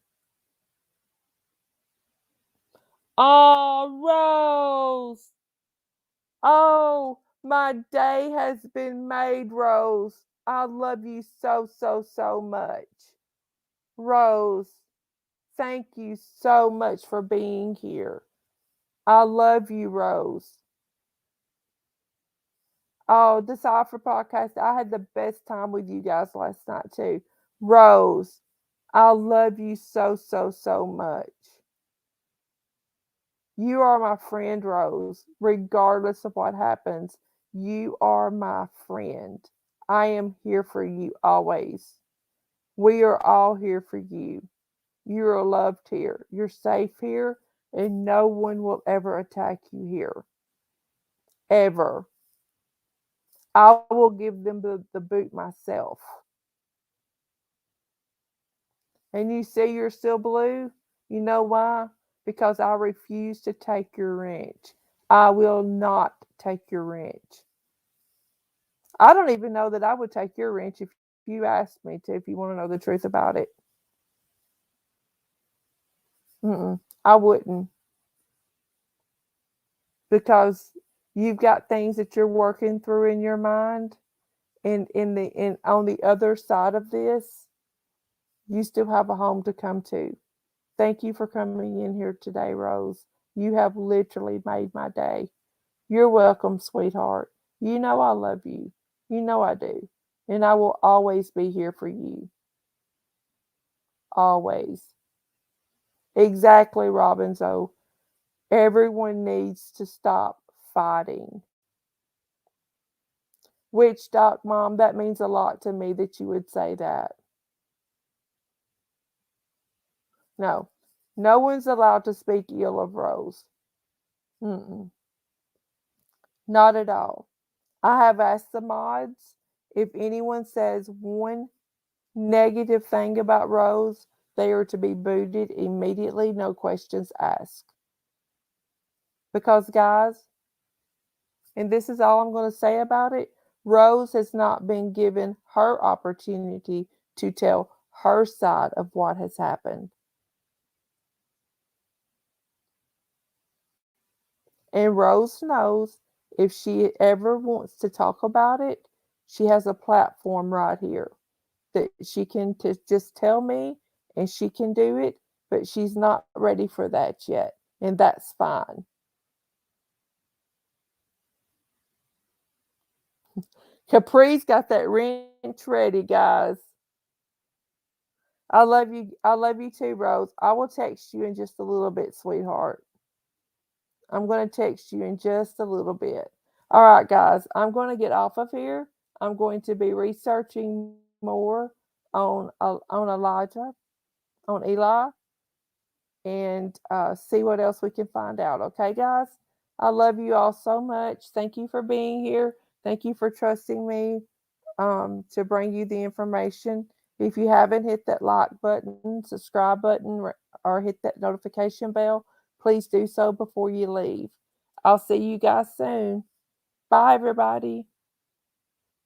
Oh, Rose. Oh, my day has been made, Rose. I love you so, so, so much. Rose, thank you so much for being here. I love you, Rose. Oh, Decipher Podcast. I had the best time with you guys last night, too. Rose, I love you so, so, so much. You are my friend, Rose. Regardless of what happens, you are my friend. I am here for you always. We are all here for you. You're loved here. You're safe here, and no one will ever attack you here. Ever. I will give them the boot myself. And you see you're still blue? You know why? Because I refuse to take your wrench. I will not take your wrench. I don't even know that I would take your wrench if you asked me to, if you want to know the truth about it. I wouldn't. Because you've got things that you're working through in your mind. And on the other side of this, you still have a home to come to. Thank you for coming in here today, Rose. You have literally made my day. You're welcome, sweetheart. You know I love you. You know I do. And I will always be here for you. Always. Exactly, Robinzo. Everyone needs to stop fighting. Which, Doc Mom, that means a lot to me that you would say that. No, no one's allowed to speak ill of Rose. Mm-mm. Not at all. I have asked the mods if anyone says one negative thing about Rose, they are to be booted immediately, no questions asked. Because, guys, and this is all I'm going to say about it, Rose has not been given her opportunity to tell her side of what has happened. And Rose knows if she ever wants to talk about it, she has a platform right here that she can just tell me and she can do it, but she's not ready for that yet. And that's fine. Capri's got that wrench ready, guys. I love you. I love you too, Rose. I will text you in just a little bit, sweetheart. I'm going to text you in just a little bit. All right, guys. I'm going to get off of here. I'm going to be researching more on Elijah, on Eli, and see what else we can find out. Okay, guys? I love you all so much. Thank you for being here. Thank you for trusting me to bring you the information. If you haven't hit that like button, subscribe button, or hit that notification bell, please do so before you leave. I'll see you guys soon. Bye, everybody.